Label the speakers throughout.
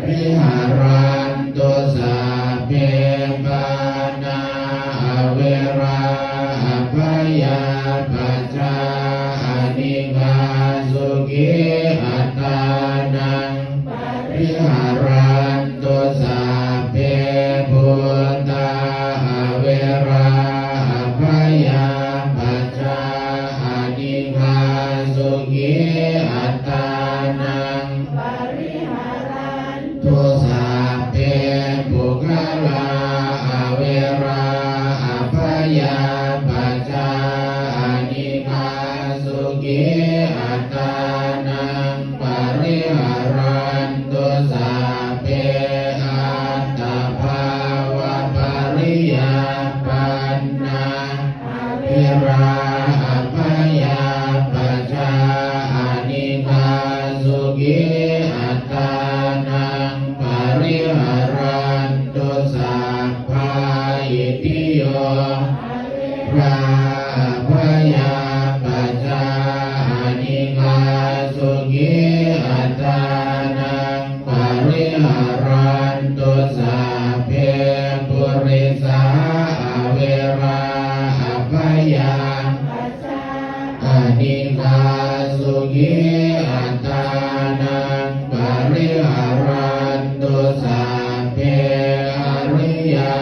Speaker 1: ริหารันตุสัพเพปานาเวราภยาปัจจานิกาสุขิอัตตานังปริหารันตุสัพเพพุทธาเวราภยาปัจจานิกาสุขิอัตตานังปริหารันตุสัพเพปุคลาเวราภยาปัจจานิกาสุขิอัตตานังปริหารันตุสัพเพอัตตภาวะปริยาปันนาภิราภยาปัจจานิกาสุขิอัตตานังปริหารันตุสัพพาอิติโยราภยาปัจจานิกาสุขิอัตตานังปริหารันตุสัพเพปุริสาเวราภยานิกาสุขิอัตตานังปริหารันตุสัพเพอริยา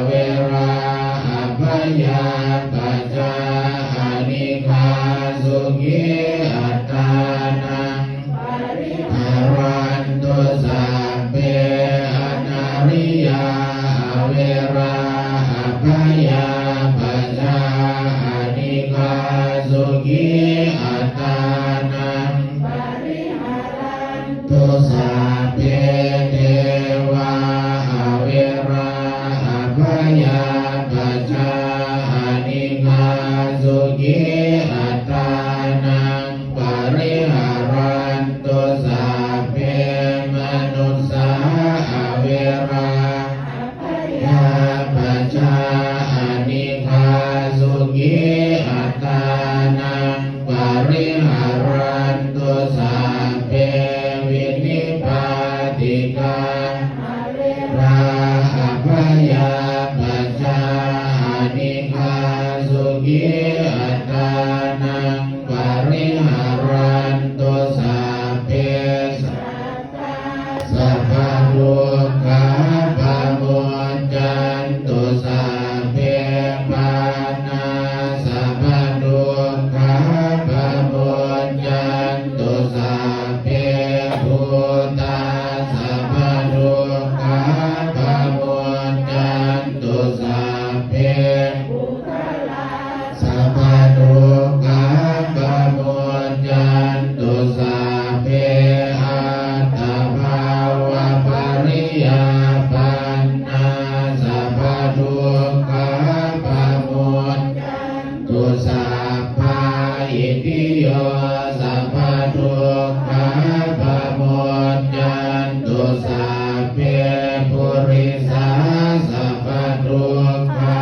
Speaker 1: เวราภยาปัจจานิกาสุขิอัตตานังปริหารันตุสัพเพอนาริยาเวราภยาปัจจานิกาสุขิอัตตานังปริหารันตุสัพเพเทวาเวราภยาปัจจานิกาสุขิอัตตานังปริหารันตุสัพเพมนุสสาเวราภยาปัจจานิกาสุขิอัตตานังปริหารันตุสัพเพวินิพพาติการาภยาปัจจานิกาสุขิอัตตานังปริหารันตุสัพเพสัพพะโลกาปโมจจันตุสัพเพปานาสัพพะโลกาปโมจจันตุสัพเพพุทธาสัพพะโลกาปโมจจันตุสัพเพปุคลาสัพพะโลกาปโมจจันตุสัพเพอัตตภาวะปริยาปันนาสัพพะโลกาปโมจจันตุสัพพาอิติโยสัพพะโลกาปโมจจันตุสัพเพปุริสาสัพพะโลกา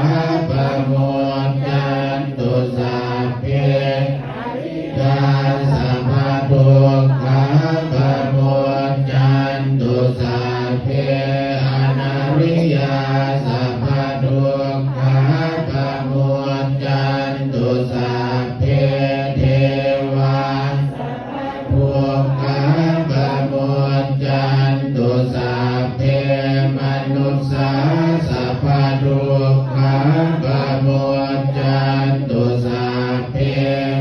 Speaker 1: ปโมจจันตุสัพเพอริยาสัพพะโลกาปโมจจันตุสัพเพอนาริยาสัพพะโลกาปโมจจันตุสัพเพเทวาพวกขาปโมจจันตุสัพเพมนุสสาสัพพะโลกาปโมจจันตุสัพเพ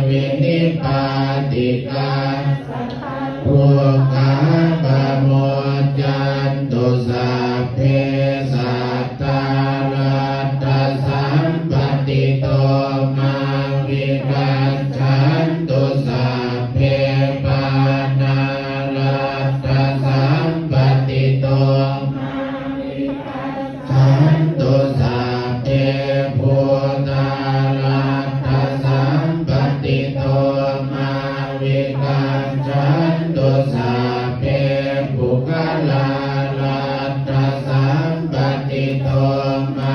Speaker 1: วินิพพาติกาพวกขาปโมจจันตุสัพเพสัตตาลัตตสัมปติโตมาวิกัจฉันตุสัพเพปานาลัตตสัมปติโตมาวิกัจฉันตุสัพเพพุทธาลัตตสัมปติโตมาวิกัจฉันตุสัพเพปุคลาลัตตสัมปติโตมา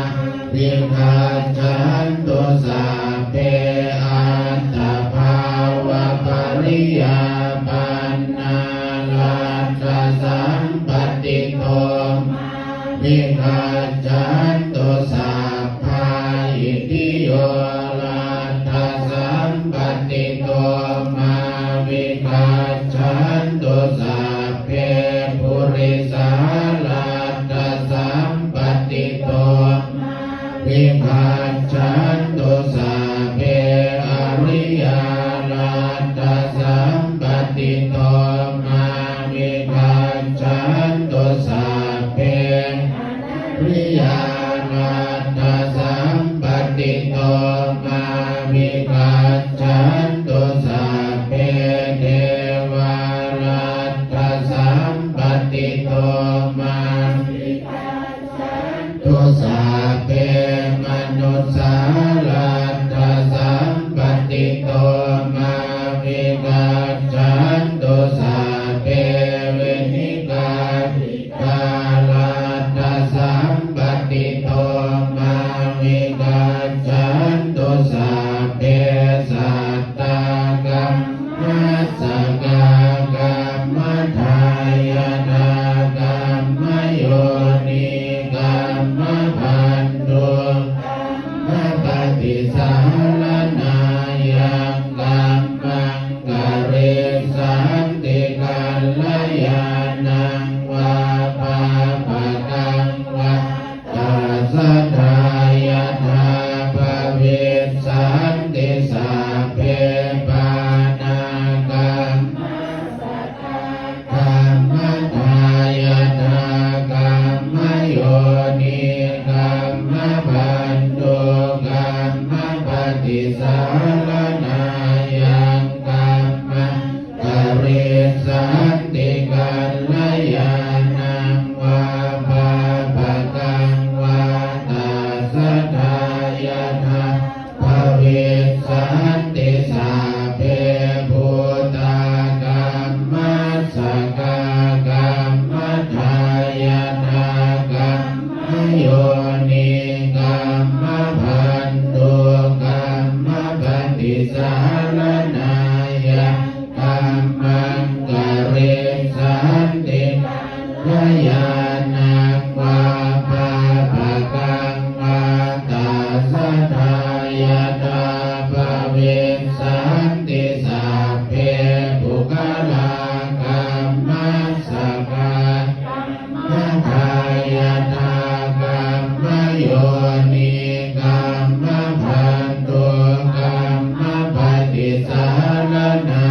Speaker 1: วิกัจฉันตุสัพเพอัตตภาวะปริยาปันนาลัตตสัมปติ ติโตวิคัจฉันตุสัพพาอิติโยลัตถสัมปติโตมาวิคัจฉันตุสัพเพปุริสาลัตถสัมปติโตวิคัจฉันตุสัพเพอริยลัตถสัมปติโตมาวิคัจฉันตุสัพเพอริยลัตถสัมปติโตมาวิคัจฉันตุสัพเพเทวลัตถสัมปติโตมาวิคัจฉันตุสัพเพมนุสสาลัตถสัมปติโตมาวิคัจฉันตุสัพเพเวนิกาภิกาลัตถสัมปติโตมาวิคัจฉันตุสัพเพสัตตากรรมัสสกากรรมทายนากรรมโยนิกรรมพันธุกรรมปฏิสารนายังกรรมังกเรสันติกัลยาณังวาปาปะกังวาตัสสะทายาทาภเวสันติสัพเพปานากรรมกรรมทายาทากรรมโยนิกรรมพันธุกรรมปฏิสารนายังกรรมังกเรสันติกัลยาณังวาปาปะกังวาตัสสะทายาทาภเวสันติสัพเพพุทธากรรมัสสกากรรมทายาทากรรมโยนิกรรมพันธุกรรมปฏิสารนายังกรรมังกเรสันติกัลยาณังวาปาปะกังวาตัสสะทายาทาภเวสันติสัพเพปุคลากรรมัสสกากรรมทายาทากรรมโยนิกรรมพันธุกรรมปฏิสารนา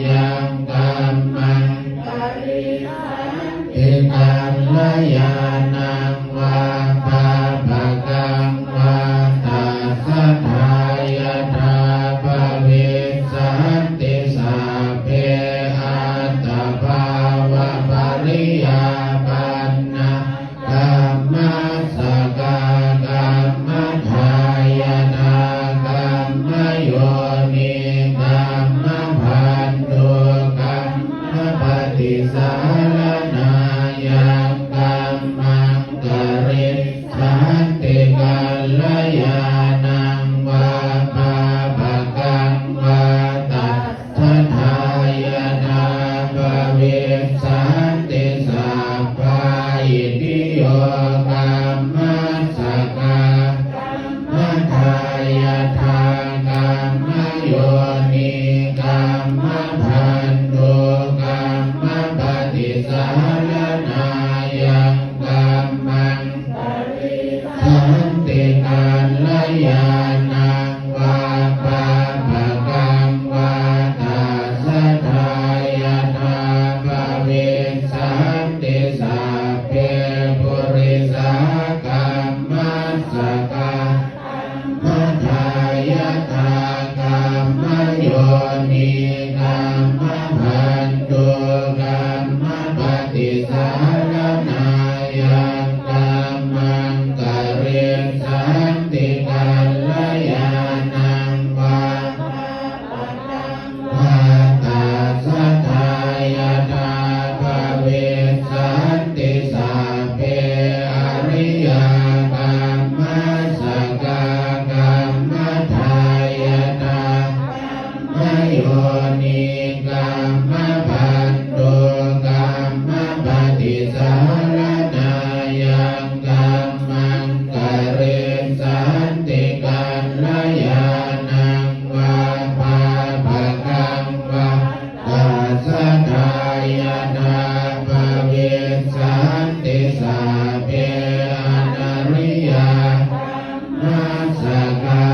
Speaker 1: ยังกรรมังกริสันติกัลยาณังวาปาปะกังวาตัสสะทายาทาภเวสันติสัพเพอัตตภาวะปริยาปันนะกรรมัสสกากรรมทายาทากรรมโยนิกรรมพันธุกรรมปฏิสารนายังกรรมังกริสันติกัลยาณังวาปาปะกังวาตัสสะทายาทาภเวสันติสัพพาอิติโยกรรมัสสกากรรมทายาทากรรมโยนิกรรมพันธุกรรมปฏิสารนายังกรรมังกริสันติกัลยาณังวาปาปะกังวาตัสสะทายาทาภเวสันติสัพเพปุริสากรรมัสสกากรรมทายาทากรรมโยนิกรรมพันธุกรรมปฏิสารนายังกรรมังกเรสันติกัลยาณังวาปาปะกังวาตัสสะทายาทาภเวสันติสัพเพอริยกรรมัสสกากรรมทายาทากรรมโยนิกรรมพันธุกรรมป ฏิสารนายังกัมมังกะเรสันติกัลยาณังวาภาภกังวาตัสสะทายานาภเวสันติสาเพอนาริยานาสกา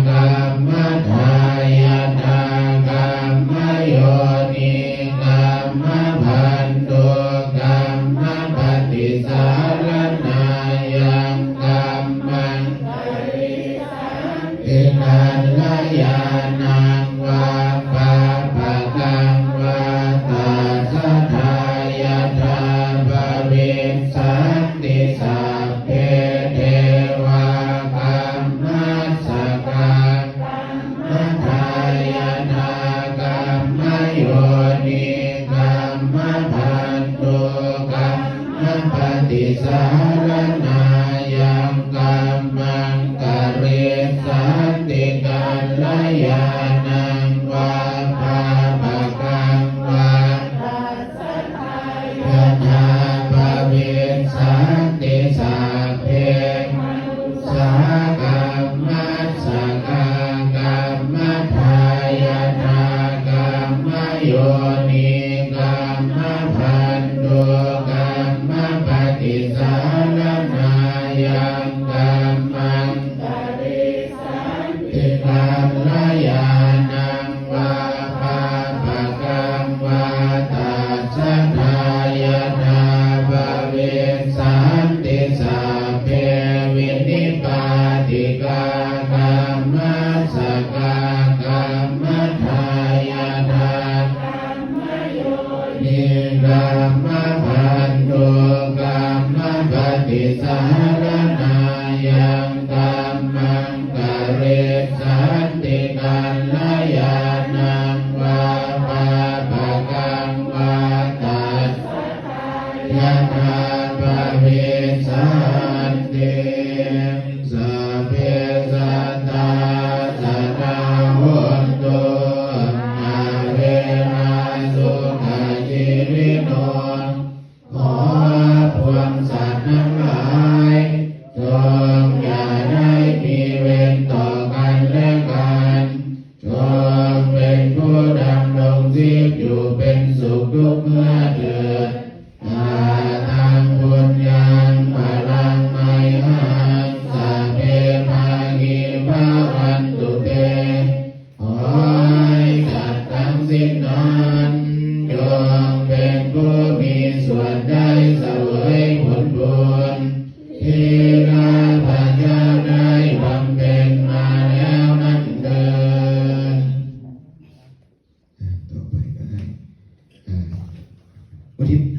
Speaker 1: กรรมทายาทากรรมโยนิกรรมพันโตกรรมปฏิสารนายังกัมมังติกัลยาณังวาภาภกังวาตัสสะทายาทาภเวสันติสัพเพเทวากัมมัสสะกาทายาทากรรมโยนิกรรมพันโตกรรมปฏิสารนายังกัมมังกะเรสันติกัลยาณังวาภาภกังวาทาภเวสันติสัพเพสากรรมัสสะกากรรมทายาทากรรมโยนิกรรมพันโตกรรมปฏิสารนายังกัมมังติกัลยาณังวาภาภกังวาตัสสะทายาทาภเวสันติสัพเพวินิปาติกากรรมัสสะกากรรมทายาทนิกรรมพันโตกรรมปฏิสารนายังกัมมังกะเรสันติกัลยาณังวาภาภกังวาตัสสะทายาทาภเวสันติสัพเพสัตตาสัตตาโหนตุนาเวนะสุขชีวิโนขอพวงสัตว์ทั้งหลายจงอย่าได้มีเวรต่อกันและกันจงเป็นผู้ดำรงชีพอยู่เป็นสุขทุกเมื่อเถิด